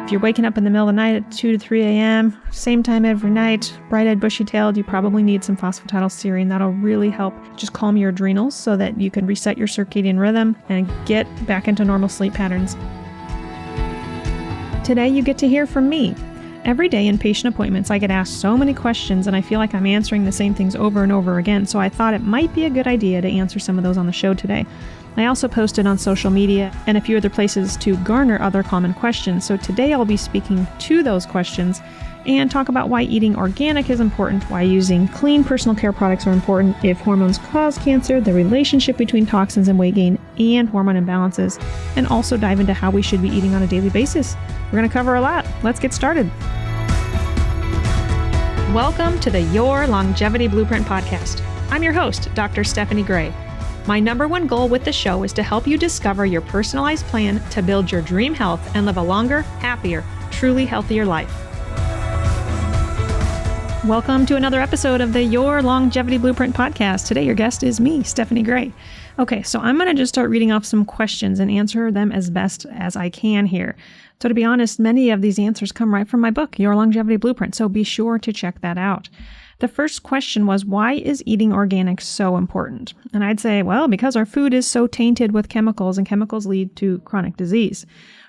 If you're waking up in the middle of the night at 2 to 3 a.m., same time every night, bright-eyed, bushy-tailed, you probably need some phosphatidylserine. That'll really help just calm your adrenals so that you can reset your circadian rhythm and get back into normal sleep patterns. Today, you get to hear from me. Every day in patient appointments, I get asked so many questions and I feel like I'm answering the same things over and over again, so I thought it might be a good idea to answer some of those on the show today. I also posted on social media and a few other places to garner other common questions, so today I'll be speaking to those questions and talk about why eating organic is important, why using clean personal care products are important, if hormones cause cancer, the relationship between toxins and weight gain, and hormone imbalances, and also dive into how we should be eating on a daily basis. We're going to cover a lot. Let's get started. Welcome to the Your Longevity Blueprint podcast. I'm your host, Dr. Stephanie Gray. My number one goal with the show is to help you discover your personalized plan to build your dream health and live a longer, happier, truly healthier life. Welcome to another episode of the Your Longevity Blueprint podcast. Today, your guest is me, Stephanie Gray. Okay, so I'm going to just start reading off some questions and answer them as best as I can here. So to be honest, many of these answers come right from my book, Your Longevity Blueprint, so be sure to check that out. The first question was, why is eating organic so important? And I'd say, well, because our food is so tainted with chemicals, and chemicals lead to chronic disease.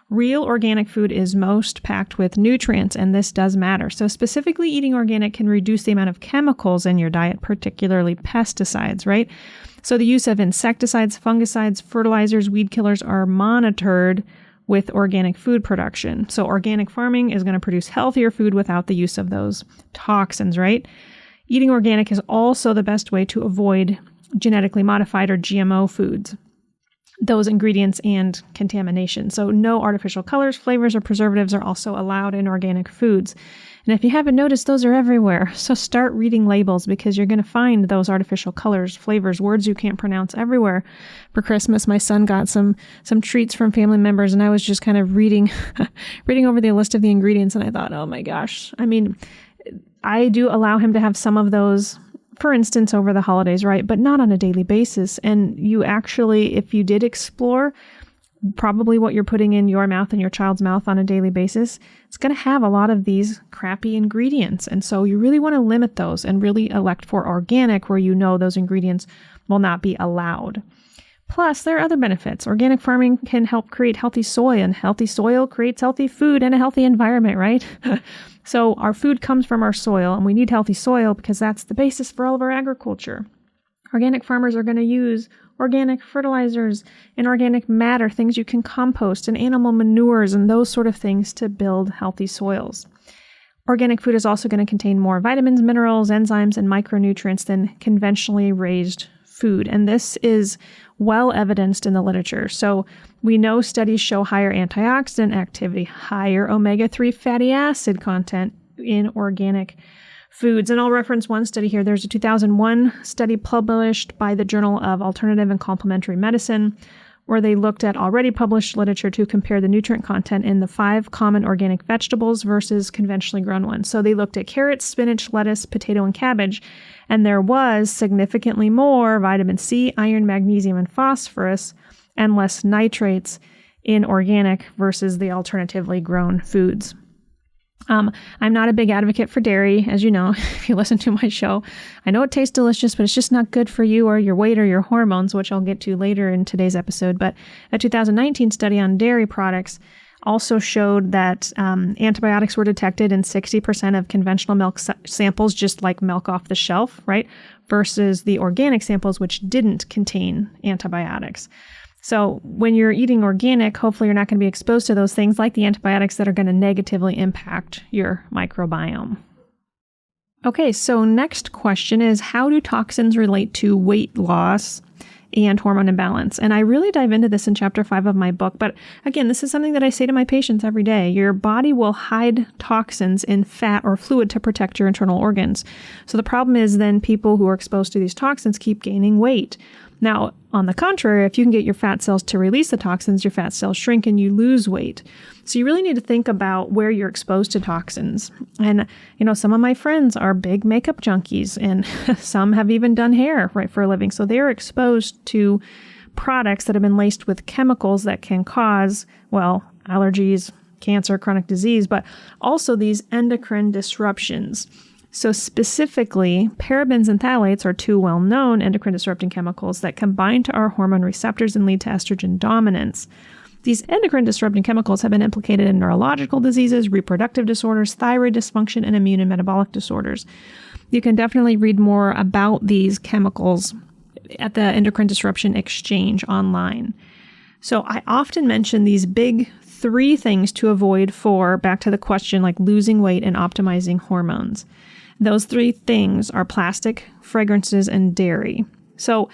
Real organic food is most packed with nutrients, and this does matter. So specifically, eating organic can reduce the amount of chemicals in your diet, particularly pesticides, right? So the use of insecticides, fungicides, fertilizers, weed killers are monitored with organic food production. So organic farming is going to produce healthier food without the use of those toxins, right? Eating organic is also the best way to avoid genetically modified or GMO foods, those ingredients and contamination. So no artificial colors, flavors, or preservatives are also allowed in organic foods. And if you haven't noticed, those are everywhere. So start reading labels because you're going to find those artificial colors, flavors, words you can't pronounce everywhere. For Christmas, my son got some treats from family members, and I was just kind of reading over the list of the ingredients, and I thought, oh my gosh. I mean, I do allow him to have some of those, for instance, over the holidays, right? But not on a daily basis. And you actually, if you did explore probably what you're putting in your mouth and your child's mouth on a daily basis, it's going to have a lot of these crappy ingredients. And so you really want to limit those and really elect for organic where you know those ingredients will not be allowed. Plus, there are other benefits. Organic farming can help create healthy soil, and healthy soil creates healthy food and a healthy environment, right? So our food comes from our soil, and we need healthy soil because that's the basis for all of our agriculture. Organic farmers are going to use organic fertilizers and organic matter, things you can compost, and animal manures and those sort of things to build healthy soils. Organic food is also going to contain more vitamins, minerals, enzymes, and micronutrients than conventionally raised food. And this is well evidenced in the literature. So we know studies show higher antioxidant activity, higher omega-3 fatty acid content in organic foods. And I'll reference one study here. There's a 2001 study published by the Journal of Alternative and Complementary Medicine, where they looked at already published literature to compare the nutrient content in the 5 common organic vegetables versus conventionally grown ones. So they looked at carrots, spinach, lettuce, potato, and cabbage, and there was significantly more vitamin C, iron, magnesium, and phosphorus, and less nitrates in organic versus the alternatively grown foods. I'm not a big advocate for dairy, as you know, if you listen to my show. I know it tastes delicious, but it's just not good for you or your weight or your hormones, which I'll get to later in today's episode. But a 2019 study on dairy products also showed that antibiotics were detected in 60% of conventional milk samples, just like milk off the shelf, right? Versus the organic samples, which didn't contain antibiotics. So when you're eating organic, hopefully you're not going to be exposed to those things like the antibiotics that are going to negatively impact your microbiome. Okay, so next question is, how do toxins relate to weight loss and hormone imbalance? And I really dive into this in chapter 5 of my book. But again, this is something that I say to my patients every day. Your body will hide toxins in fat or fluid to protect your internal organs. So the problem is then people who are exposed to these toxins keep gaining weight. Now, on the contrary, if you can get your fat cells to release the toxins, your fat cells shrink and you lose weight. So you really need to think about where you're exposed to toxins. And, some of my friends are big makeup junkies, and some have even done hair, right, for a living. So they're exposed to products that have been laced with chemicals that can cause, allergies, cancer, chronic disease, but also these endocrine disruptions. So specifically, parabens and phthalates are two well-known endocrine disrupting chemicals that combine to our hormone receptors and lead to estrogen dominance. These endocrine disrupting chemicals have been implicated in neurological diseases, reproductive disorders, thyroid dysfunction, and immune and metabolic disorders. You can definitely read more about these chemicals at the Endocrine Disruption Exchange online. So I often mention these big 3 things to avoid for, back to the question, like losing weight and optimizing hormones. Those 3 things are plastic, fragrances, and dairy. So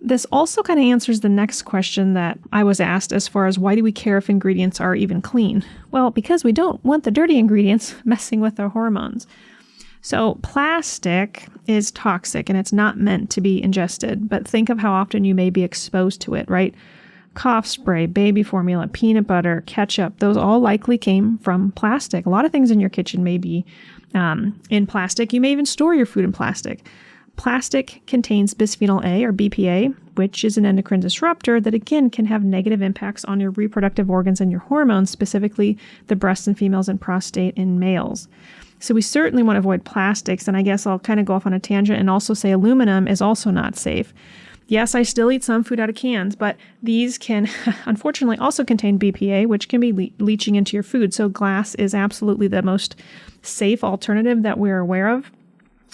this also kind of answers the next question that I was asked as far as why do we care if ingredients are even clean? Well, because we don't want the dirty ingredients messing with our hormones. So plastic is toxic and it's not meant to be ingested, but think of how often you may be exposed to it, right? Cough spray, baby formula, peanut butter, ketchup, those all likely came from plastic. A lot of things in your kitchen may be in plastic. You may even store your food in plastic. Plastic contains bisphenol A or BPA, which is an endocrine disruptor that again can have negative impacts on your reproductive organs and your hormones, specifically the breasts in females and prostate in males. So we certainly want to avoid plastics, and I guess I'll kind of go off on a tangent and also say aluminum is also not safe. Yes, I still eat some food out of cans, but these can unfortunately also contain BPA, which can be leaching into your food. So glass is absolutely the most safe alternative that we're aware of.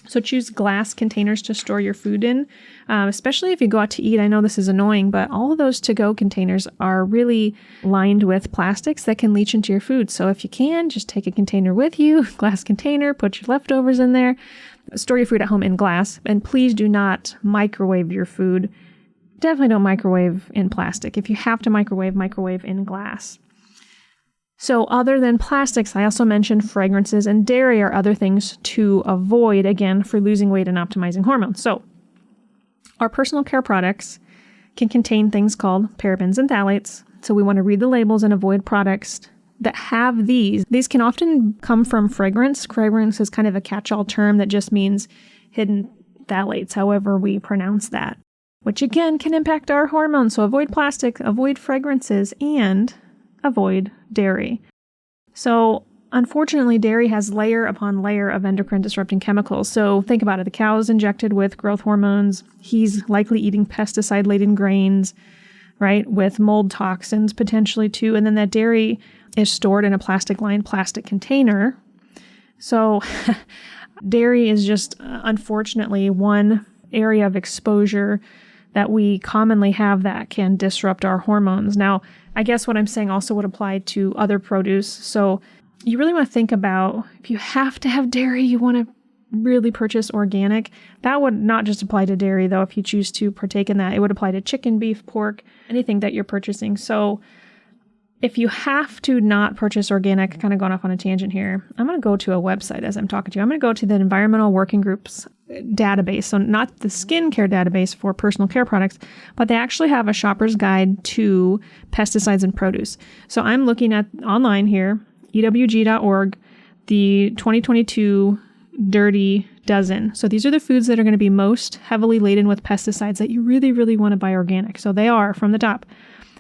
So choose glass containers to store your food in, especially if you go out to eat. I know this is annoying, but all of those to-go containers are really lined with plastics that can leach into your food. So if you can, just take a container with you, glass container, put your leftovers in there. Store your food at home in glass, and please do not microwave your food. Definitely don't microwave in plastic. If you have to microwave in glass. So other than plastics, I also mentioned fragrances and dairy are other things to avoid, again, for losing weight and optimizing hormones. So our personal care products can contain things called parabens and phthalates. So we want to read the labels and avoid products that have these. These can often come from fragrance. Fragrance is kind of a catch-all term that just means hidden phthalates, however we pronounce that, which again can impact our hormones. So avoid plastic, avoid fragrances, and avoid dairy. So unfortunately, dairy has layer upon layer of endocrine disrupting chemicals. So think about it. The cow is injected with growth hormones. He's likely eating pesticide-laden grains, right, with mold toxins potentially too. And then that dairy is stored in a plastic-lined plastic container. So dairy is just unfortunately one area of exposure that we commonly have that can disrupt our hormones. Now, I guess what I'm saying also would apply to other produce. So you really want to think about if you have to have dairy, you want to really purchase organic. That would not just apply to dairy, though, if you choose to partake in that. It would apply to chicken, beef, pork, anything that you're purchasing. So if you have to not purchase organic, kind of going off on a tangent here, I'm going to go to a website as I'm talking to you. I'm going to go to the Environmental Working Group's database. So not the skincare database for personal care products, but they actually have a shopper's guide to pesticides and produce. So I'm looking at online here, ewg.org, the 2022 Dirty Dozen. So these are the foods that are going to be most heavily laden with pesticides that you really, really want to buy organic. So they are, from the top,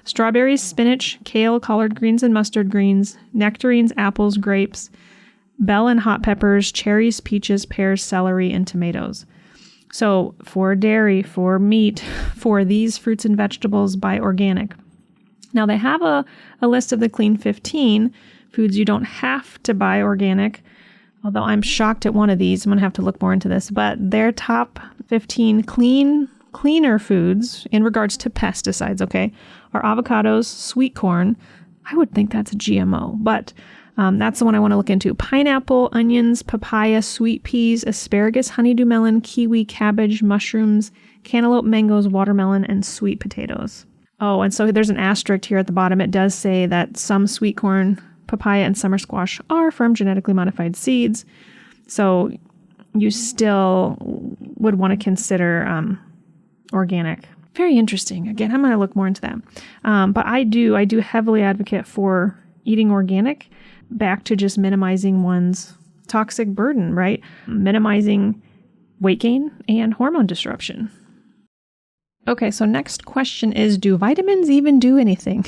strawberries, spinach, kale, collard greens and mustard greens, nectarines, apples, grapes, bell and hot peppers, cherries, peaches, pears, celery, and tomatoes. So for dairy, for meat, for these fruits and vegetables, buy organic. Now they have a list of the clean 15 foods you don't have to buy organic, although I'm shocked at one of these. I'm going to have to look more into this, but their top 15 cleaner foods in regards to pesticides, okay, are avocados, sweet corn. I would think that's a GMO, but that's the one I want to look into. Pineapple, onions, papaya, sweet peas, asparagus, honeydew melon, kiwi, cabbage, mushrooms, cantaloupe, mangoes, watermelon, and sweet potatoes. Oh, and so there's an asterisk here at the bottom. It does say that some sweet corn, papaya, and summer squash are from genetically modified seeds. So you still would want to consider organic. Very interesting. Again, I'm going to look more into that. But I do heavily advocate for eating organic, back to just minimizing one's toxic burden, right? Minimizing weight gain and hormone disruption. Okay, so next question is, do vitamins even do anything?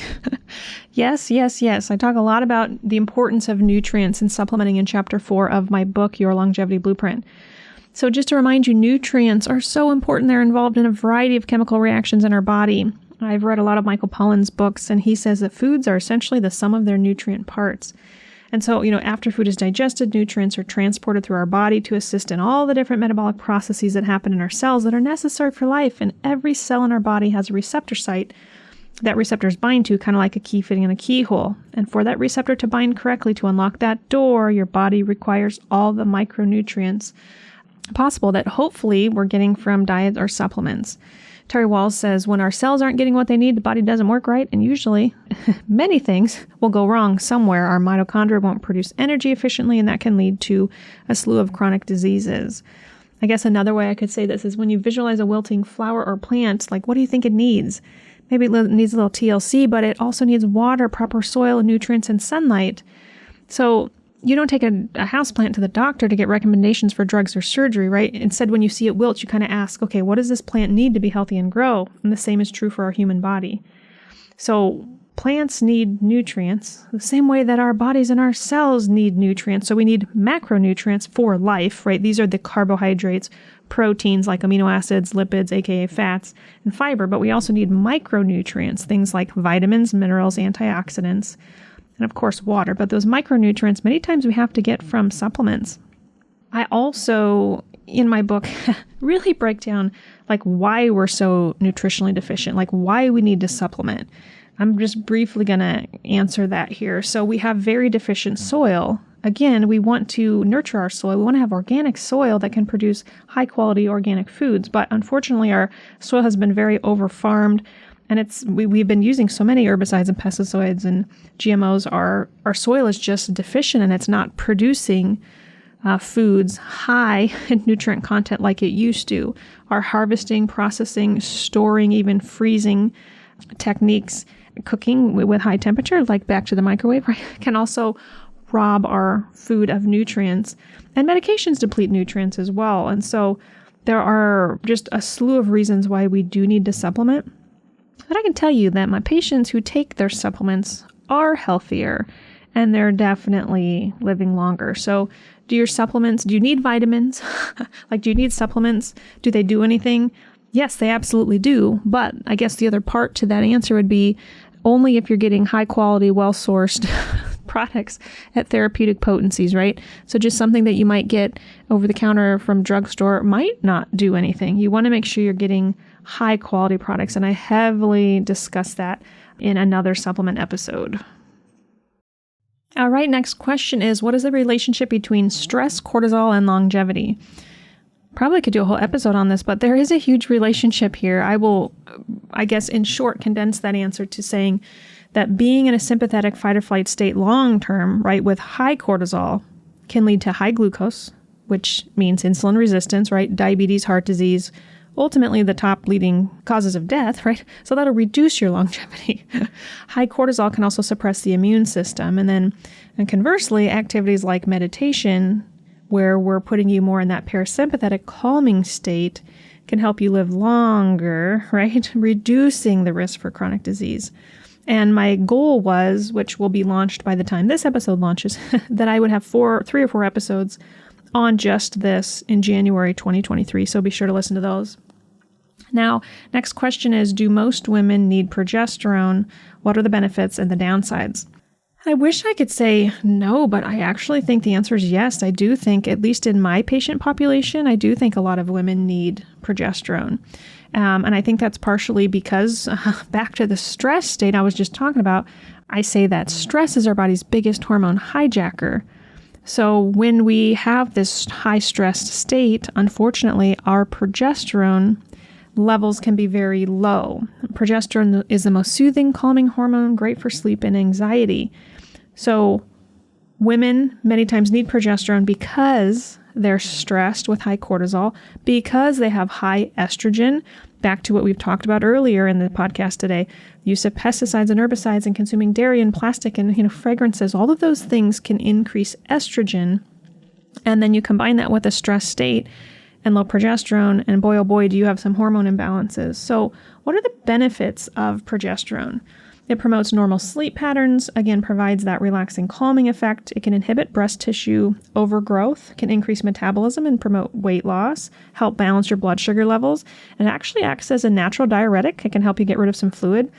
Yes. I talk a lot about the importance of nutrients and supplementing in chapter 4 of my book, Your Longevity Blueprint. So just to remind you, nutrients are so important. They're involved in a variety of chemical reactions in our body. I've read a lot of Michael Pollan's books, and he says that foods are essentially the sum of their nutrient parts. And so, after food is digested, nutrients are transported through our body to assist in all the different metabolic processes that happen in our cells that are necessary for life. And every cell in our body has a receptor site that receptors bind to, kind of like a key fitting in a keyhole. And for that receptor to bind correctly to unlock that door, your body requires all the micronutrients possible that hopefully we're getting from diet or supplements. Terry Walls says, when our cells aren't getting what they need, the body doesn't work right, and usually many things will go wrong somewhere. Our mitochondria won't produce energy efficiently, and that can lead to a slew of chronic diseases. I guess another way I could say this is when you visualize a wilting flower or plant, like, what do you think it needs? Maybe it needs a little TLC, but it also needs water, proper soil, nutrients, and sunlight. So you don't take a houseplant to the doctor to get recommendations for drugs or surgery, right? Instead, when you see it wilt, you kind of ask, okay, what does this plant need to be healthy and grow? And the same is true for our human body. So plants need nutrients the same way that our bodies and our cells need nutrients. So we need macronutrients for life, right? These are the carbohydrates, proteins like amino acids, lipids, aka fats, and fiber. But we also need micronutrients, things like vitamins, minerals, antioxidants, and of course water. But those micronutrients, many times we have to get from supplements. I also, in my book, really break down like why we're so nutritionally deficient, like why we need to supplement. I'm just briefly going to answer that here. So we have very deficient soil. Again, we want to nurture our soil. We want to have organic soil that can produce high quality organic foods. But unfortunately, our soil has been very over-farmed. And we've been using so many herbicides and pesticides and GMOs. Our soil is just deficient, and it's not producing foods high in nutrient content like it used to. Our harvesting, processing, storing, even freezing techniques, cooking with high temperature, like back to the microwave, right, can also rob our food of nutrients. And medications deplete nutrients as well. And so there are just a slew of reasons why we do need to supplement. But I can tell you that my patients who take their supplements are healthier, and they're definitely living longer. So do you need vitamins? Like, do you need supplements? Do they do anything? Yes, they absolutely do. But I guess the other part to that answer would be only if you're getting high quality, well-sourced products at therapeutic potencies, right? So just something that you might get over the counter from drugstore might not do anything. You want to make sure you're getting high quality products. And I heavily discuss that in another supplement episode. All right, next question is, what is the relationship between stress, cortisol, and longevity? Probably could do a whole episode on this, but there is a huge relationship here. I will, I guess, in short, condense that answer to saying that being in a sympathetic fight or flight state long-term, right, with high cortisol can lead to high glucose, which means insulin resistance, right, diabetes, heart disease, ultimately the top leading causes of death, right? So that'll reduce your longevity. High cortisol can also suppress the immune system. And conversely, activities like meditation, where we're putting you more in that parasympathetic calming state, can help you live longer, right? Reducing the risk for chronic disease. And my goal was, which will be launched by the time this episode launches, that I would have 3 or 4 episodes on just this in January 2023. So be sure to listen to those. Now, next question is, do most women need progesterone? What are the benefits and the downsides? I wish I could say no, but I actually think the answer is yes. I do think, at least in my patient population, I do think a lot of women need progesterone. And I think that's partially because, back to the stress state I was just talking about, I say that stress is our body's biggest hormone hijacker. So when we have this high-stressed state, unfortunately, our progesterone levels can be very low. Progesterone is the most soothing, calming hormone, great for sleep and anxiety. So women many times need progesterone because they're stressed with high cortisol, because they have high estrogen. Back to what we've talked about earlier in the podcast today, use of pesticides and herbicides and consuming dairy and plastic and fragrances, all of those things can increase estrogen. And then you combine that with a stress state, and low progesterone, and boy, oh boy, do you have some hormone imbalances. So what are the benefits of progesterone? It promotes normal sleep patterns, again, provides that relaxing calming effect. It can inhibit breast tissue overgrowth, can increase metabolism and promote weight loss, help balance your blood sugar levels, and it actually acts as a natural diuretic. It can help you get rid of some fluid.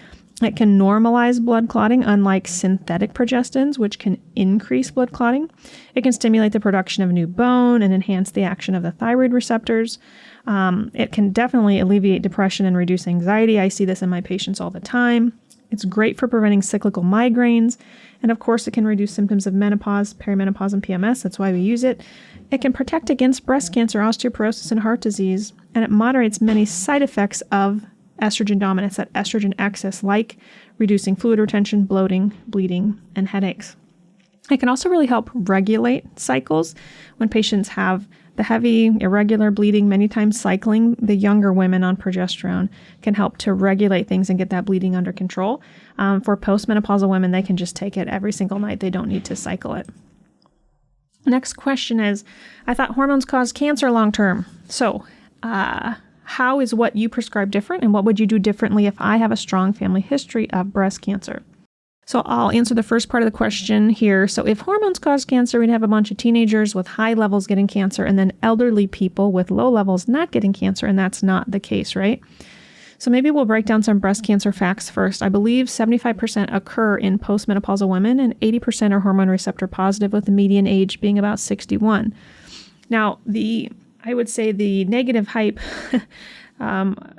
It can normalize blood clotting, unlike synthetic progestins, which can increase blood clotting. It can stimulate the production of new bone and enhance the action of the thyroid receptors. It can definitely alleviate depression and reduce anxiety. I see this in my patients all the time. It's great for preventing cyclical migraines. And of course, it can reduce symptoms of menopause, perimenopause, and PMS. That's why we use it. It can protect against breast cancer, osteoporosis, and heart disease. And it moderates many side effects of estrogen dominance, that estrogen excess, like reducing fluid retention, bloating, bleeding, and headaches. It can also really help regulate cycles. When patients have the heavy, irregular bleeding, many times cycling, the younger women on progesterone can help to regulate things and get that bleeding under control. For postmenopausal women, they can just take it every single night. They don't need to cycle it. Next question is, I thought hormones cause cancer long-term. So how is what you prescribe different, and what would you do differently if I have a strong family history of breast cancer? So I'll answer the first part of the question here. So if hormones cause cancer, we'd have a bunch of teenagers with high levels getting cancer and then elderly people with low levels not getting cancer, and that's not the case, right? So maybe we'll break down some breast cancer facts first. I believe 75% occur in postmenopausal women and 80% are hormone receptor positive, with the median age being about 61. Now, I would say the negative hype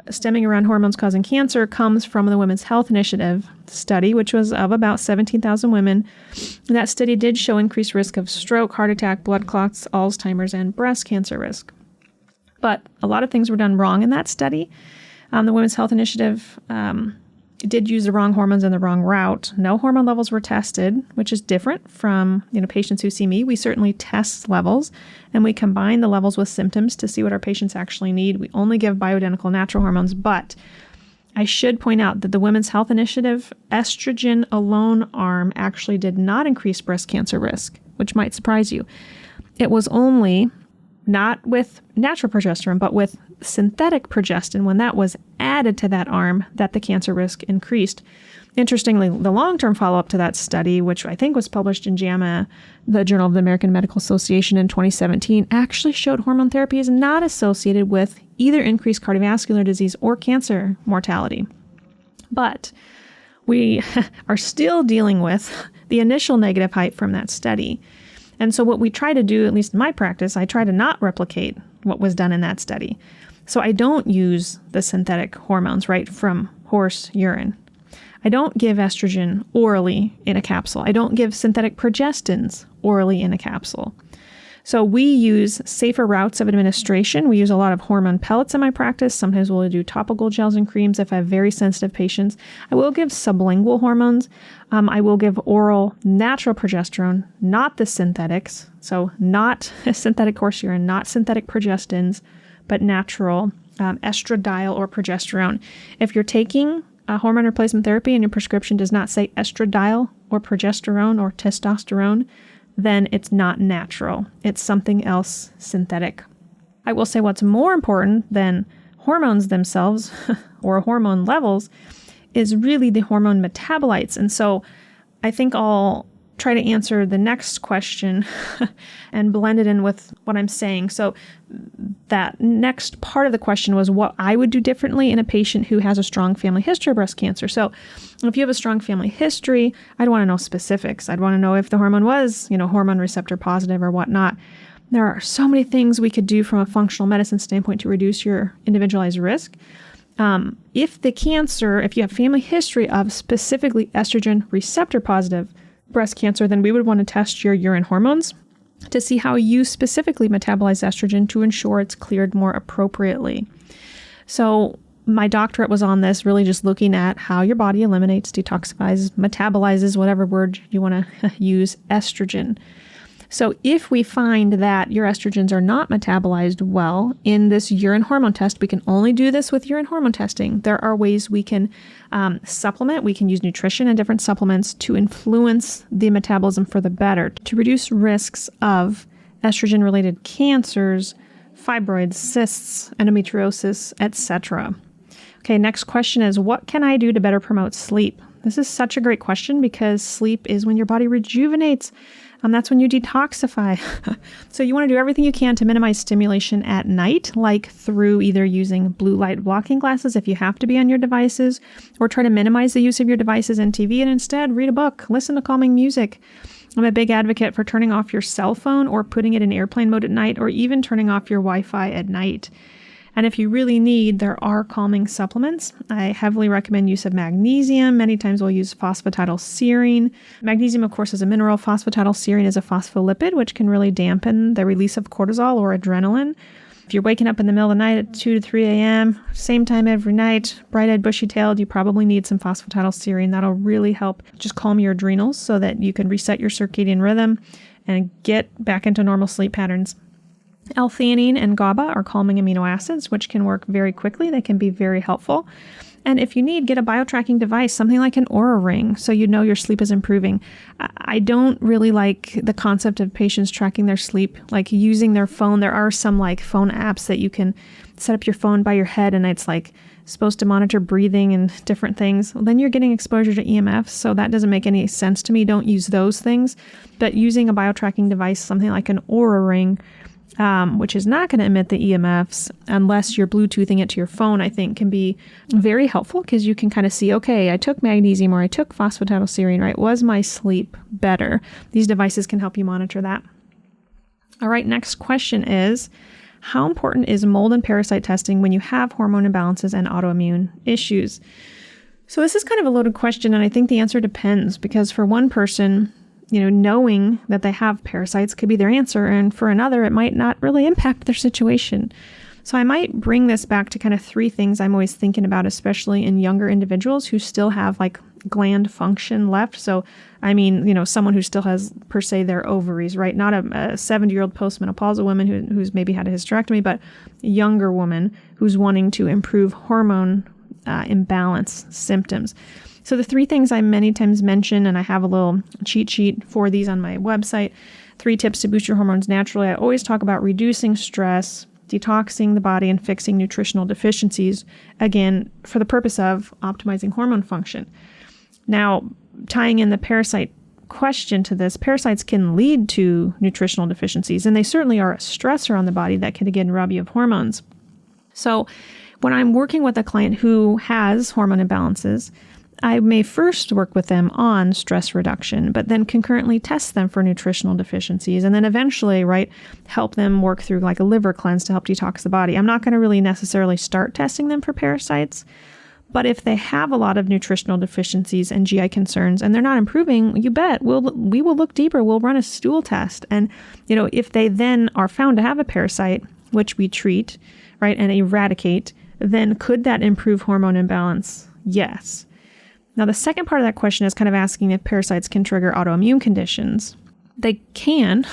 stemming around hormones causing cancer comes from the Women's Health Initiative study, which was of about 17,000 women. And that study did show increased risk of stroke, heart attack, blood clots, Alzheimer's, and breast cancer risk. But a lot of things were done wrong in that study. The Women's Health Initiative did use the wrong hormones and the wrong route. No hormone levels were tested, which is different from patients who see me. We certainly test levels, and we combine the levels with symptoms to see what our patients actually need. We only give bioidentical natural hormones, but I should point out that the Women's Health Initiative estrogen alone arm actually did not increase breast cancer risk, which might surprise you. It was only not with natural progesterone, but with synthetic progestin, when that was added to that arm, that the cancer risk increased. Interestingly, the long-term follow-up to that study, which I think was published in JAMA, the Journal of the American Medical Association, in 2017, actually showed hormone therapy is not associated with either increased cardiovascular disease or cancer mortality. But we are still dealing with the initial negative hype from that study. And so what we try to do, at least in my practice, I try to not replicate what was done in that study. So I don't use the synthetic hormones, right, from horse urine. I don't give estrogen orally in a capsule. I don't give synthetic progestins orally in a capsule. So we use safer routes of administration. We use a lot of hormone pellets in my practice. Sometimes we'll do topical gels and creams if I have very sensitive patients. I will give sublingual hormones. I will give oral natural progesterone, not the synthetics. So not synthetic horse urine, not synthetic progestins, but natural estradiol or progesterone. If you're taking a hormone replacement therapy and your prescription does not say estradiol or progesterone or testosterone, then it's not natural. It's something else synthetic. I will say what's more important than hormones themselves or hormone levels is really the hormone metabolites. And so I think I'll try to answer the next question and blend it in with what I'm saying. So that next part of the question was what I would do differently in a patient who has a strong family history of breast cancer. So if you have a strong family history, I'd want to know specifics. I'd want to know if the hormone was, hormone receptor positive or whatnot. There are so many things we could do from a functional medicine standpoint to reduce your individualized risk. If you have family history of specifically estrogen receptor positive breast cancer, then we would want to test your urine hormones to see how you specifically metabolize estrogen to ensure it's cleared more appropriately. So my doctorate was on this, really just looking at how your body eliminates, detoxifies, metabolizes, whatever word you want to use, estrogen. So if we find that your estrogens are not metabolized well in this urine hormone test, we can only do this with urine hormone testing. There are ways we can supplement. We can use nutrition and different supplements to influence the metabolism for the better, to reduce risks of estrogen-related cancers fibroids, cysts, endometriosis, etc. Okay, next question is, what can I do to better promote sleep? This is such a great question because sleep is when your body rejuvenates. That's when you detoxify. So you want to do everything you can to minimize stimulation at night, like through either using blue light blocking glasses if you have to be on your devices, or try to minimize the use of your devices and TV and instead read a book, listen to calming music. I'm a big advocate for turning off your cell phone or putting it in airplane mode at night, or even turning off your Wi-Fi at night. And if you really need, there are calming supplements. I heavily recommend use of magnesium. Many times we'll use phosphatidylserine. Magnesium, of course, is a mineral. Phosphatidylserine is a phospholipid, which can really dampen the release of cortisol or adrenaline. If you're waking up in the middle of the night at 2 to 3 a.m., same time every night, bright-eyed, bushy-tailed, you probably need some phosphatidylserine. That'll really help just calm your adrenals so that you can reset your circadian rhythm and get back into normal sleep patterns. L-theanine and GABA are calming amino acids, which can work very quickly. They can be very helpful. And if you need, get a biotracking device, something like an Oura Ring, so you know your sleep is improving. I don't really like the concept of patients tracking their sleep, like using their phone. There are some like phone apps that you can set up your phone by your head, and it's like supposed to monitor breathing and different things. Well, then you're getting exposure to EMFs, so that doesn't make any sense to me. Don't use those things. But using a biotracking device, something like an Oura Ring, which is not going to emit the EMFs unless you're Bluetoothing it to your phone, I think can be very helpful because you can kind of see, okay, I took magnesium or I took phosphatidylserine, right? Was my sleep better? These devices can help you monitor that. All right, next question is, how important is mold and parasite testing when you have hormone imbalances and autoimmune issues? So this is kind of a loaded question, and I think the answer depends because for one person, knowing that they have parasites could be their answer. And for another, it might not really impact their situation. So I might bring this back to kind of three things I'm always thinking about, especially in younger individuals who still have like gland function left. So, I mean, someone who still has per se their ovaries, right? Not a 70-year-old postmenopausal woman who's maybe had a hysterectomy, but a younger woman who's wanting to improve hormone imbalance symptoms. So the three things I many times mention, and I have a little cheat sheet for these on my website, 3 tips to boost your hormones naturally. I always talk about reducing stress, detoxing the body, and fixing nutritional deficiencies, again, for the purpose of optimizing hormone function. Now, tying in the parasite question to this, parasites can lead to nutritional deficiencies, and they certainly are a stressor on the body that can, again, rob you of hormones. So when I'm working with a client who has hormone imbalances, I may first work with them on stress reduction, but then concurrently test them for nutritional deficiencies, and then eventually, help them work through like a liver cleanse to help detox the body. I'm not going to really necessarily start testing them for parasites, but if they have a lot of nutritional deficiencies and GI concerns and they're not improving, you bet we will look deeper. We'll run a stool test, and if they then are found to have a parasite, which we treat, and eradicate, then could that improve hormone imbalance? Yes. Now, the second part of that question is kind of asking if parasites can trigger autoimmune conditions. They can.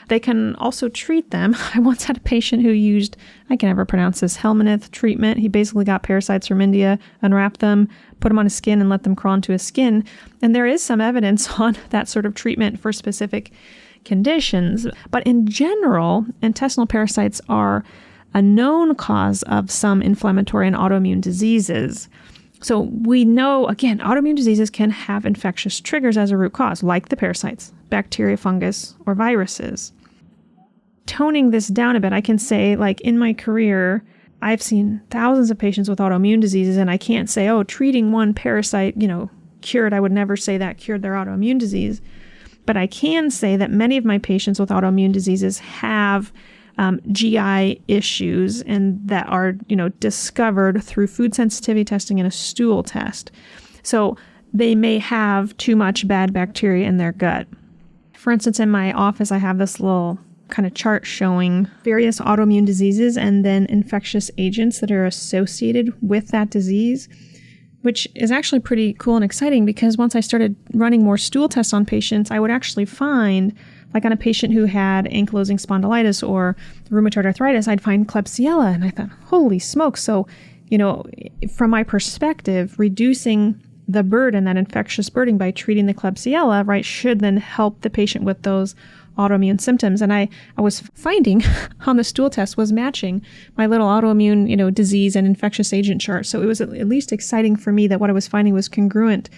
They can also treat them. I once had a patient who used, I can never pronounce this, Helminth treatment. He basically got parasites from India, unwrapped them, put them on his skin, and let them crawl into his skin. And there is some evidence on that sort of treatment for specific conditions. But in general, intestinal parasites are a known cause of some inflammatory and autoimmune diseases. So we know, again, autoimmune diseases can have infectious triggers as a root cause, like the parasites, bacteria, fungus, or viruses. Toning this down a bit, I can say, like in my career, I've seen thousands of patients with autoimmune diseases, and I can't say, treating one parasite, cured. I would never say that cured their autoimmune disease. But I can say that many of my patients with autoimmune diseases have GI issues, and that are, discovered through food sensitivity testing and a stool test. So they may have too much bad bacteria in their gut. For instance, in my office, I have this little kind of chart showing various autoimmune diseases and then infectious agents that are associated with that disease, which is actually pretty cool and exciting because once I started running more stool tests on patients, I would actually find, like on a patient who had ankylosing spondylitis or rheumatoid arthritis, I'd find Klebsiella. And I thought, holy smokes. So, from my perspective, reducing the burden, that infectious burden by treating the Klebsiella, should then help the patient with those autoimmune symptoms. And I was finding on the stool test was matching my little autoimmune, disease and infectious agent chart. So it was at least exciting for me that what I was finding was congruent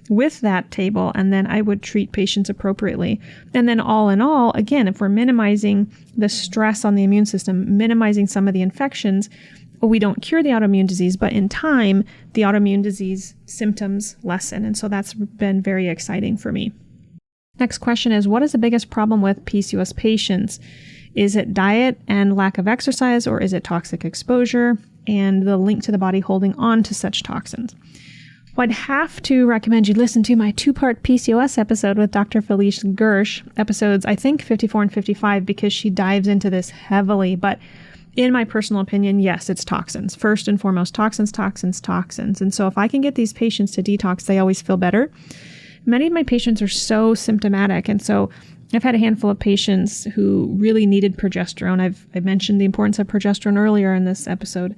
with that table, and then I would treat patients appropriately. And then all in all, again, if we're minimizing the stress on the immune system, minimizing some of the infections, we don't cure the autoimmune disease, but in time, the autoimmune disease symptoms lessen. And so that's been very exciting for me. Next question is, what is the biggest problem with PCOS patients? Is it diet and lack of exercise, or is it toxic exposure and the link to the body holding on to such toxins? Well, I'd have to recommend you listen to my 2-part PCOS episode with Dr. Felice Gersh, episodes, I think, 54 and 55, because she dives into this heavily. But in my personal opinion, yes, it's toxins. First and foremost, toxins. And so if I can get these patients to detox, they always feel better. Many of my patients are so symptomatic. And so I've had a handful of patients who really needed progesterone. I mentioned the importance of progesterone earlier in this episode.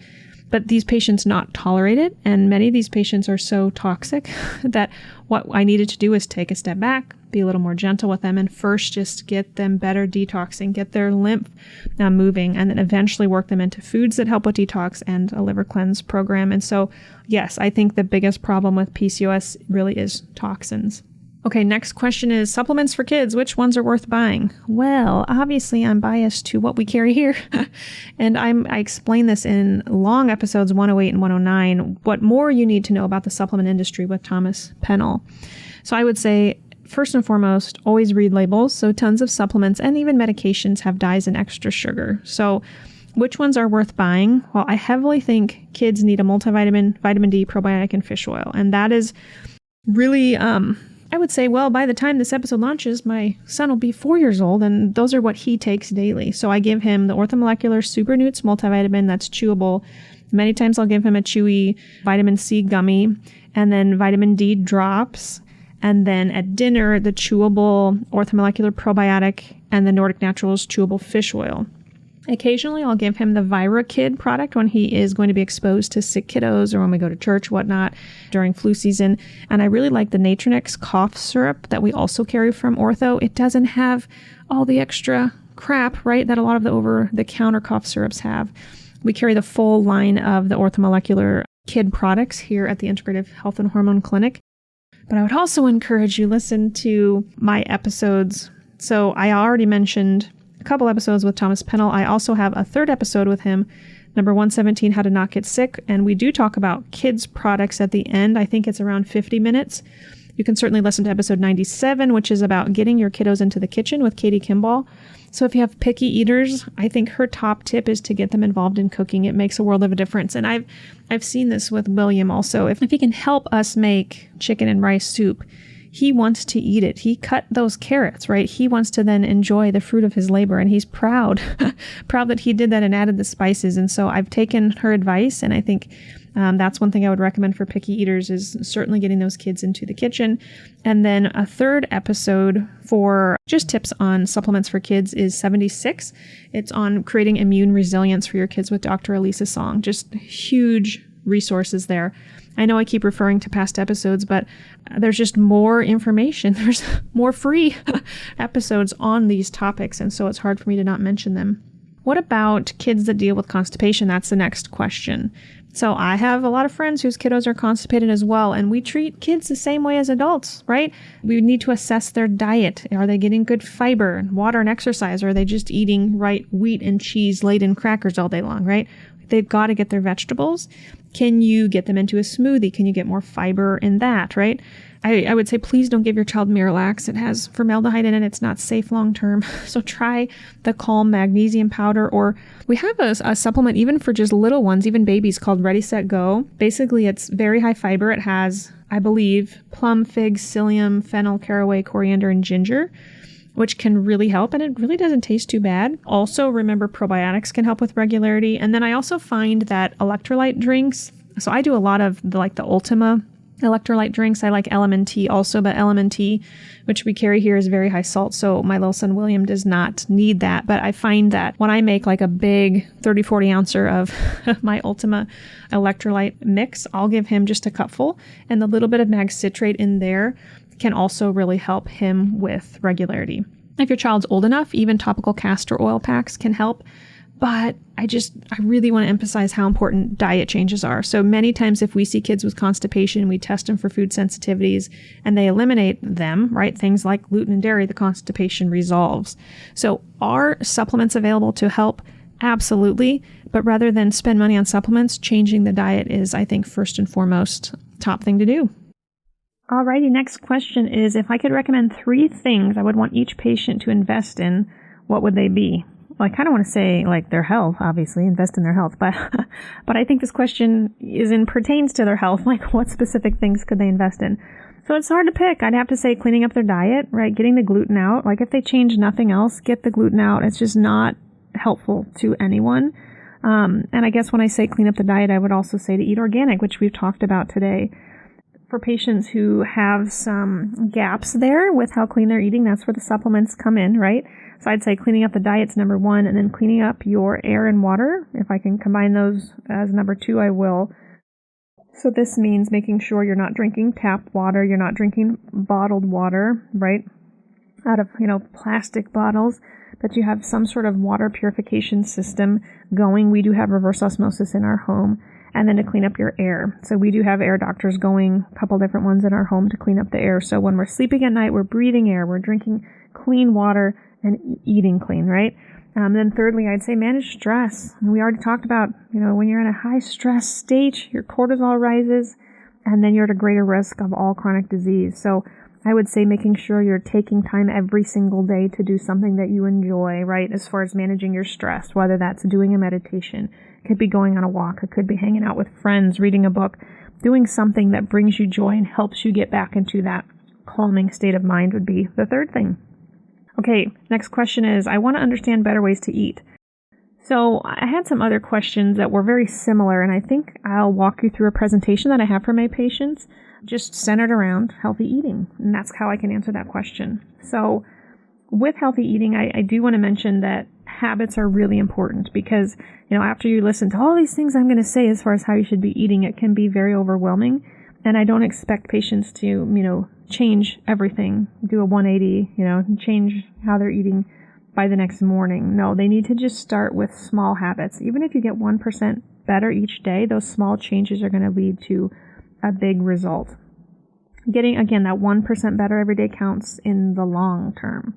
But these patients not tolerate it, and many of these patients are so toxic that what I needed to do is take a step back, be a little more gentle with them, and first just get them better detoxing, get their lymph moving, and then eventually work them into foods that help with detox and a liver cleanse program. And so, yes, I think the biggest problem with PCOS really is toxins. Okay, next question is supplements for kids. Which ones are worth buying? Well, obviously I'm biased to what we carry here. And I explain this in long episodes 108 and 109, what more you need to know about the supplement industry with Thomas Pennell. So I would say, first and foremost, always read labels. So tons of supplements and even medications have dyes and extra sugar. So which ones are worth buying? Well, I heavily think kids need a multivitamin, vitamin D, probiotic, and fish oil. And that is really, I would say, well, by the time this episode launches, my son will be 4 years old, and those are what he takes daily. So I give him the Orthomolecular Super Newts multivitamin that's chewable. Many times I'll give him a chewy vitamin C gummy, and then vitamin D drops. And then at dinner, the chewable Orthomolecular Probiotic and the Nordic Naturals chewable fish oil. Occasionally, I'll give him the Vira Kid product when he is going to be exposed to sick kiddos or when we go to church, whatnot, during flu season. And I really like the Natronix cough syrup that we also carry from Ortho. It doesn't have all the extra crap, right, that a lot of the over-the-counter cough syrups have. We carry the full line of the Orthomolecular Kid products here at the Integrative Health and Hormone Clinic. But I would also encourage you to listen to my episodes. So I already mentioned a couple episodes with Thomas Pennell. I also have a third episode with him, number 117, How to Not Get Sick. And we do talk about kids' products at the end. I think it's around 50 minutes. You can certainly listen to episode 97, which is about getting your kiddos into the kitchen with Katie Kimball. So if you have picky eaters, I think her top tip is to get them involved in cooking. It makes a world of a difference. And I've seen this with William also. If he can help us make chicken and rice soup, he wants to eat it. He cut those carrots, right? He wants to then enjoy the fruit of his labor, and he's proud that he did that and added the spices. And so I've taken her advice, and I think that's one thing I would recommend for picky eaters is certainly getting those kids into the kitchen. And then a third episode for just tips on supplements for kids is 76. It's on creating immune resilience for your kids with Dr. Elisa Song. Just huge resources there. I know I keep referring to past episodes, but there's just more information. There's more free episodes on these topics, and so it's hard for me to not mention them. What about kids that deal with constipation? That's the next question. So I have a lot of friends whose kiddos are constipated as well, and we treat kids the same way as adults, right? We need to assess their diet. Are they getting good fiber, water, and exercise? Or are they just eating wheat and cheese-laden crackers all day long, right? They've got to get their vegetables. Can you get them into a smoothie? Can you get more fiber in that, right? I would say please don't give your child Miralax. It has formaldehyde in it. It's not safe long term. So try the Calm magnesium powder, or we have a supplement even for just little ones, even babies, called Ready, Set, Go. Basically, it's very high fiber. It has, I believe, plum, fig, psyllium, fennel, caraway, coriander, and ginger, which can really help, and it really doesn't taste too bad. Also, remember, probiotics can help with regularity. And then I also find that electrolyte drinks, so I do a lot of the Ultima electrolyte drinks. I like LMNT also, but LMNT, which we carry here, is very high salt, so my little son William does not need that. But I find that when I make like a big 30-40 ouncer of my Ultima electrolyte mix, I'll give him just a cupful, and the little bit of mag citrate in there can also really help him with regularity. If your child's old enough, even topical castor oil packs can help. But I really want to emphasize how important diet changes are. So many times if we see kids with constipation, we test them for food sensitivities and they eliminate them, right? Things like gluten and dairy, the constipation resolves. So are supplements available to help? Absolutely. But rather than spend money on supplements, changing the diet is, I think, first and foremost, top thing to do. Alrighty, next question is, if I could recommend 3 things I would want each patient to invest in, what would they be? Well, I kind of want to say like their health, obviously, invest in their health, but I think this question pertains to their health. Like, what specific things could they invest in? So it's hard to pick. I'd have to say cleaning up their diet, right? Getting the gluten out. Like, if they change nothing else, get the gluten out. It's just not helpful to anyone. And I guess when I say clean up the diet, I would also say to eat organic, which we've talked about today. For patients who have some gaps there with how clean they're eating, that's where the supplements come in, right? So I'd say cleaning up the diet's number 1, and then cleaning up your air and water. If I can combine those as number 2, I will. So this means making sure you're not drinking tap water, you're not drinking bottled water, right? Out of, plastic bottles, that you have some sort of water purification system going. We do have reverse osmosis in our home. And then to clean up your air. So we do have air doctors going, a couple different ones in our home to clean up the air. So when we're sleeping at night, we're breathing air, we're drinking clean water and eating clean, right? Then thirdly, I'd say manage stress. And we already talked about, when you're in a high stress state, your cortisol rises, and then you're at a greater risk of all chronic disease. So I would say making sure you're taking time every single day to do something that you enjoy, right? As far as managing your stress, whether that's doing a meditation, it could be going on a walk, it could be hanging out with friends, reading a book, doing something that brings you joy and helps you get back into that calming state of mind would be the third thing. Okay, next question is, I want to understand better ways to eat. So I had some other questions that were very similar, and I think I'll walk you through a presentation that I have for my patients just centered around healthy eating, and that's how I can answer that question. So with healthy eating, I do want to mention that habits are really important because, after you listen to all these things I'm going to say as far as how you should be eating, it can be very overwhelming, and I don't expect patients to, change everything, do a 180, change how they're eating by the next morning. No, they need to just start with small habits. Even if you get 1% better each day, those small changes are going to lead to a big result. Getting, again, that 1% better every day counts in the long term.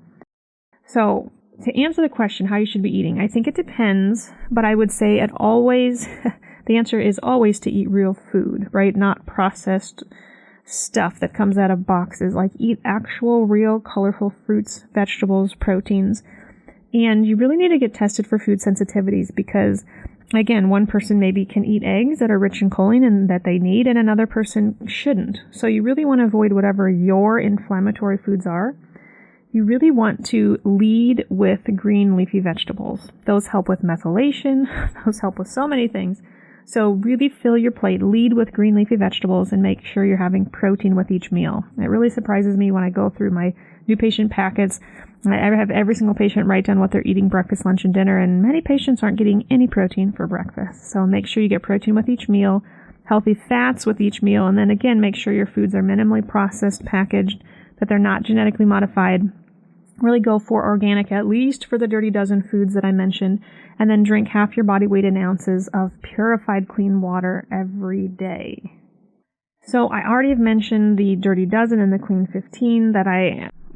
So to answer the question, how you should be eating, I think it depends, but I would say the answer is always to eat real food, right? Not processed stuff that comes out of boxes. Like, eat actual, real, colorful fruits, vegetables, proteins. And you really need to get tested for food sensitivities because, again, one person maybe can eat eggs that are rich in choline and that they need, and another person shouldn't. So you really want to avoid whatever your inflammatory foods are. You really want to lead with green leafy vegetables. Those help with methylation. Those help with so many things. So really fill your plate, lead with green leafy vegetables, and make sure you're having protein with each meal. It really surprises me when I go through my new patient packets. I have every single patient write down what they're eating breakfast, lunch, and dinner, and many patients aren't getting any protein for breakfast. So make sure you get protein with each meal, healthy fats with each meal, and then again, make sure your foods are minimally processed, packaged, that they're not genetically modified. Really go for organic, at least for the dirty dozen foods that I mentioned, and then drink half your body weight in ounces of purified clean water every day. So I already have mentioned the dirty dozen and the clean 15 that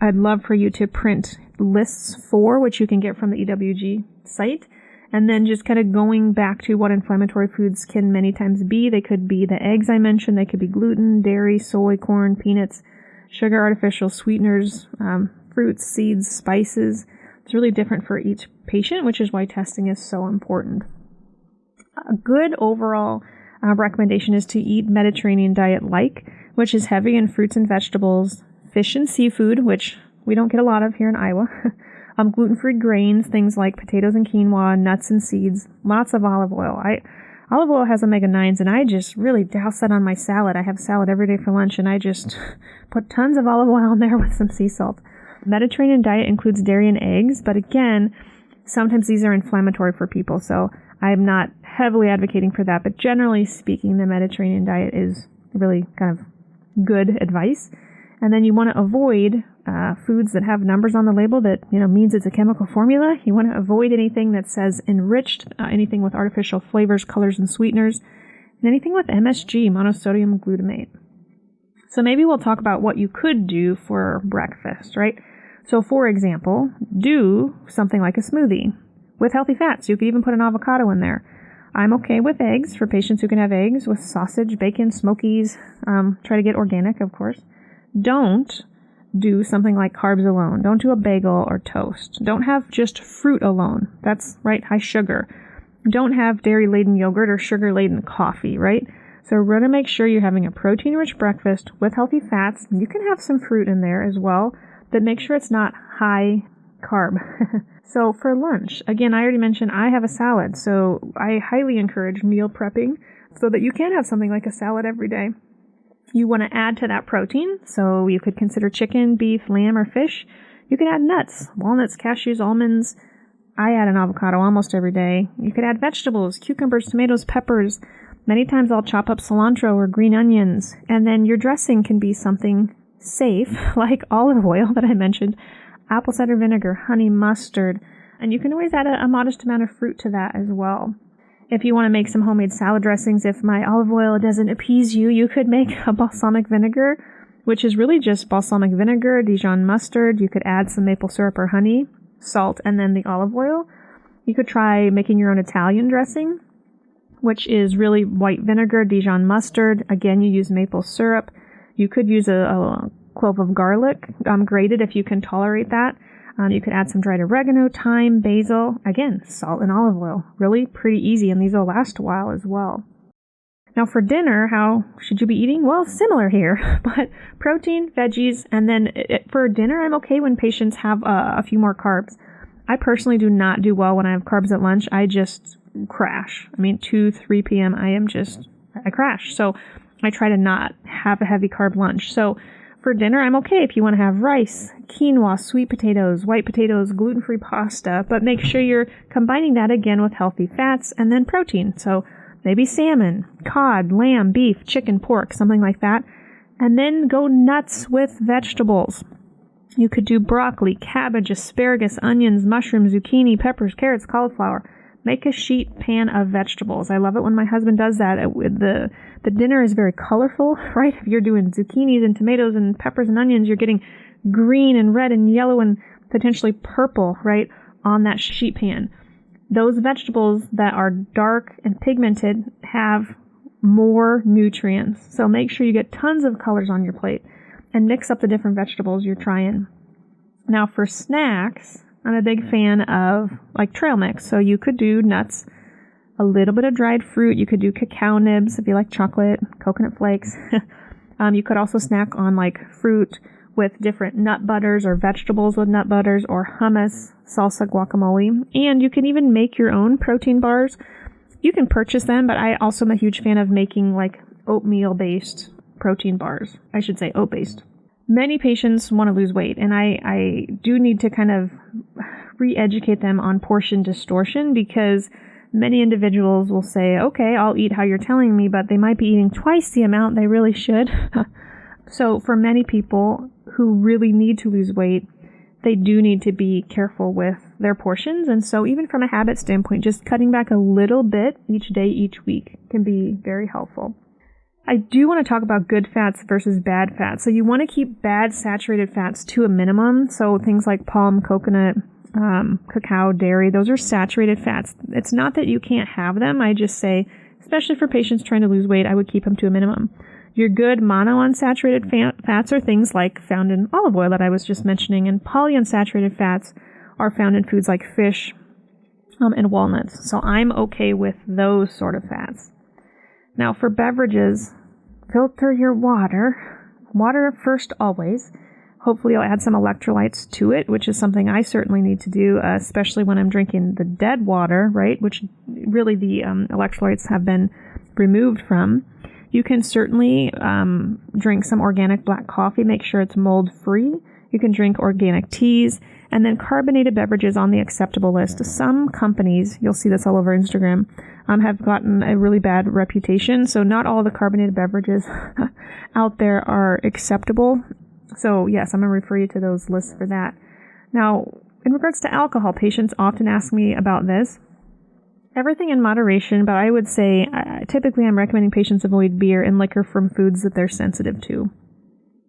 I'd love for you to print lists for, which you can get from the EWG site. And then just kind of going back to what inflammatory foods can many times be. They could be the eggs I mentioned. They could be gluten, dairy, soy, corn, peanuts, sugar, artificial sweeteners, fruits, seeds, spices. It's really different for each patient, which is why testing is so important. A good overall recommendation is to eat Mediterranean diet-like, which is heavy in fruits and vegetables, fish and seafood, which we don't get a lot of here in Iowa, gluten-free grains, things like potatoes and quinoa, nuts and seeds, lots of olive oil. Olive oil has omega-9s, and I just really douse that on my salad. I have salad every day for lunch, and I just put tons of olive oil in there with some sea salt. Mediterranean diet includes dairy and eggs, but again, sometimes these are inflammatory for people, so I'm not heavily advocating for that, but generally speaking, the Mediterranean diet is really kind of good advice. And then you want to avoid foods that have numbers on the label that means it's a chemical formula. You want to avoid anything that says enriched, anything with artificial flavors, colors, and sweeteners, and anything with MSG, monosodium glutamate. So maybe we'll talk about what you could do for breakfast, right? So for example, do something like a smoothie with healthy fats. You could even put an avocado in there. I'm okay with eggs for patients who can have eggs, with sausage, bacon, smokies. Try to get organic, of course. Don't do something like carbs alone. Don't do a bagel or toast. Don't have just fruit alone. That's right, high sugar. Don't have dairy-laden yogurt or sugar-laden coffee, right? So we're going to make sure you're having a protein-rich breakfast with healthy fats. You can have some fruit in there as well, but make sure it's not high carb. So for lunch, again, I already mentioned I have a salad, so I highly encourage meal prepping so that you can have something like a salad every day. You want to add to that protein, so you could consider chicken, beef, lamb, or fish. You could add nuts, walnuts, cashews, almonds. I add an avocado almost every day. You could add vegetables, cucumbers, tomatoes, peppers. Many times I'll chop up cilantro or green onions. And then your dressing can be something safe, like olive oil that I mentioned, apple cider vinegar, honey mustard. And you can always add a modest amount of fruit to that as well. If you want to make some homemade salad dressings, if my olive oil doesn't appease you, you could make a balsamic vinegar, which is really just balsamic vinegar, Dijon mustard. You could add some maple syrup or honey, salt, and then the olive oil. You could try making your own Italian dressing, which is really white vinegar, Dijon mustard. Again, you use maple syrup. You could use a clove of garlic, grated if you can tolerate that. You could add some dried oregano, thyme, basil, again, salt and olive oil. Really pretty easy, and these will last a while as well. Now for dinner, how should you be eating? Well, similar here, but protein, veggies, and then for dinner, I'm okay when patients have a few more carbs. I personally do not do well when I have carbs at lunch. I just crash. 2, 3 p.m., I crash. So I try to not have a heavy carb lunch. So for dinner, I'm okay if you want to have rice, quinoa, sweet potatoes, white potatoes, gluten-free pasta, but make sure you're combining that again with healthy fats and then protein. So maybe salmon, cod, lamb, beef, chicken, pork, something like that. And then go nuts with vegetables. You could do broccoli, cabbage, asparagus, onions, mushrooms, zucchini, peppers, carrots, cauliflower. Make a sheet pan of vegetables. I love it when my husband does that. The dinner is very colorful, right? If you're doing zucchinis and tomatoes and peppers and onions, you're getting green and red and yellow and potentially purple, right, on that sheet pan. Those vegetables that are dark and pigmented have more nutrients. So make sure you get tons of colors on your plate and mix up the different vegetables you're trying. Now for snacks, I'm a big fan of trail mix. So you could do nuts, a little bit of dried fruit. You could do cacao nibs if you like chocolate, coconut flakes. You could also snack on fruit with different nut butters or vegetables with nut butters or hummus, salsa, guacamole. And you can even make your own protein bars. You can purchase them, but I also am a huge fan of making oatmeal-based protein bars. I should say oat-based. Many patients want to lose weight, and I do need to kind of re-educate them on portion distortion, because many individuals will say, okay, I'll eat how you're telling me, but they might be eating twice the amount they really should. So for many people who really need to lose weight, they do need to be careful with their portions. And so even from a habit standpoint, just cutting back a little bit each day, each week can be very helpful. I do want to talk about good fats versus bad fats. So you want to keep bad saturated fats to a minimum. So things like palm, coconut, cacao, dairy, those are saturated fats. It's not that you can't have them. I just say, especially for patients trying to lose weight, I would keep them to a minimum. Your good monounsaturated fats are things like found in olive oil that I was just mentioning, and polyunsaturated fats are found in foods like fish and walnuts. So I'm okay with those sort of fats. Now for beverages, filter your water. Water first always. Hopefully you'll add some electrolytes to it, which is something I certainly need to do, especially when I'm drinking the dead water, right, which really the electrolytes have been removed from. You can certainly drink some organic black coffee. Make sure it's mold-free. You can drink organic teas. And then carbonated beverages on the acceptable list. Some companies, you'll see this all over Instagram, have gotten a really bad reputation. So not all the carbonated beverages out there are acceptable. So yes, I'm going to refer you to those lists for that. Now, in regards to alcohol, patients often ask me about this. Everything in moderation, but I would say typically I'm recommending patients avoid beer and liquor from foods that they're sensitive to.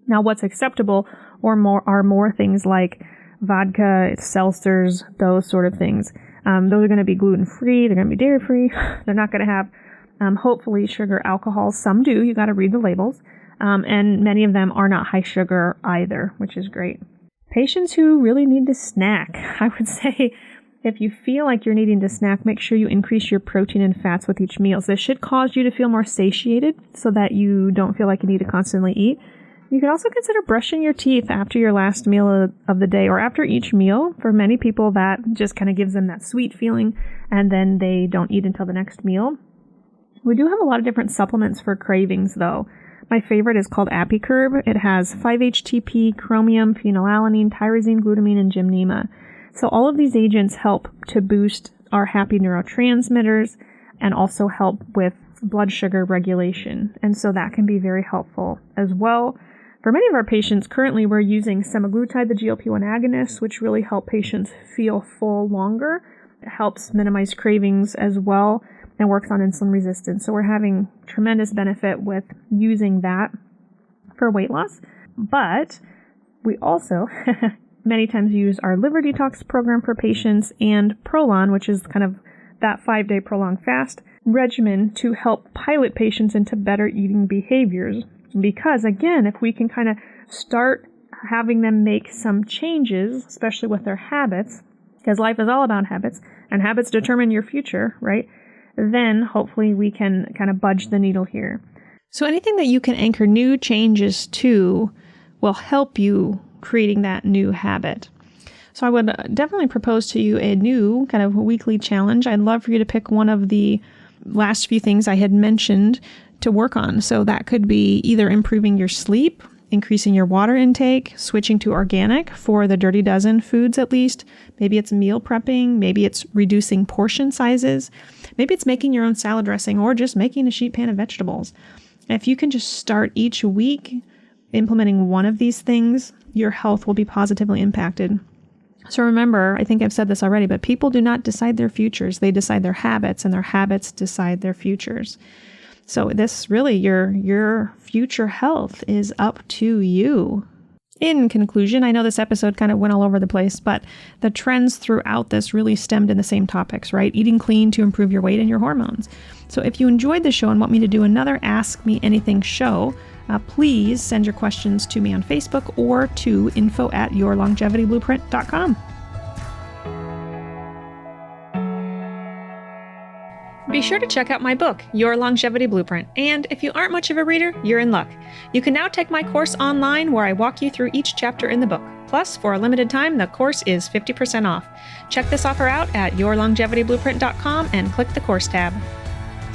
Now, what's acceptable are more things like vodka, seltzers, those sort of things. Those are going to be gluten-free. They're going to be dairy-free. They're not going to have, hopefully, sugar, alcohol. Some do. You got to read the labels. And many of them are not high sugar either, which is great. Patients who really need to snack, I would say if you feel like you're needing to snack, make sure you increase your protein and fats with each meal. So this should cause you to feel more satiated so that you don't feel like you need to constantly eat. You can also consider brushing your teeth after your last meal of the day or after each meal. For many people, that just kind of gives them that sweet feeling, and then they don't eat until the next meal. We do have a lot of different supplements for cravings, though. My favorite is called ApiCurb. It has 5-HTP, chromium, phenylalanine, tyrosine, glutamine, and gymnema. So all of these agents help to boost our happy neurotransmitters and also help with blood sugar regulation. And so that can be very helpful as well. For many of our patients, currently we're using semaglutide, the GLP-1 agonist, which really help patients feel full longer. It helps minimize cravings as well and works on insulin resistance. So we're having tremendous benefit with using that for weight loss. But we also many times use our liver detox program for patients and Prolon, which is kind of that 5-day prolonged fast regimen to help pilot patients into better eating behaviors. Because again, if we can kind of start having them make some changes, especially with their habits, because life is all about habits, and habits determine your future, right? Then hopefully we can kind of budge the needle here. So anything that you can anchor new changes to will help you creating that new habit. So I would definitely propose to you a new kind of weekly challenge. I'd love for you to pick one of the last few things I had mentioned to work on. So that could be either improving your sleep, increasing your water intake, switching to organic for the Dirty Dozen foods at least. Maybe it's meal prepping. Maybe it's reducing portion sizes. Maybe it's making your own salad dressing or just making a sheet pan of vegetables. If you can just start each week implementing one of these things, your health will be positively impacted. So remember, I think I've said this already, but people do not decide their futures. They decide their habits, and their habits decide their futures. So this really, your future health is up to you. In conclusion, I know this episode kind of went all over the place, but the trends throughout this really stemmed in the same topics, right? Eating clean to improve your weight and your hormones. So if you enjoyed the show and want me to do another Ask Me Anything show, please send your questions to me on Facebook or to info@yourlongevityblueprint.com. Be sure to check out my book, Your Longevity Blueprint, and if you aren't much of a reader, you're in luck. You can now take my course online where I walk you through each chapter in the book. Plus, for a limited time, the course is 50% off. Check this offer out at yourlongevityblueprint.com and click the course tab.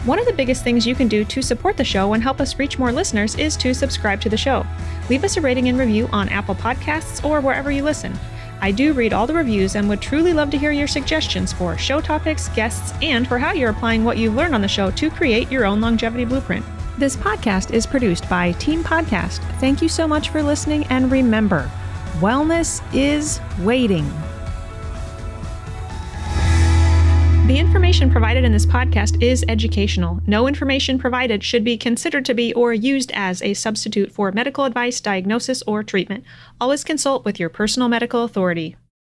One of the biggest things you can do to support the show and help us reach more listeners is to subscribe to the show. Leave us a rating and review on Apple Podcasts or wherever you listen. I do read all the reviews and would truly love to hear your suggestions for show topics, guests, and for how you're applying what you've learned on the show to create your own longevity blueprint. This podcast is produced by Team Podcast. Thank you so much for listening, and remember, wellness is waiting. The information provided in this podcast is educational. No information provided should be considered to be or used as a substitute for medical advice, diagnosis, or treatment. Always consult with your personal medical authority.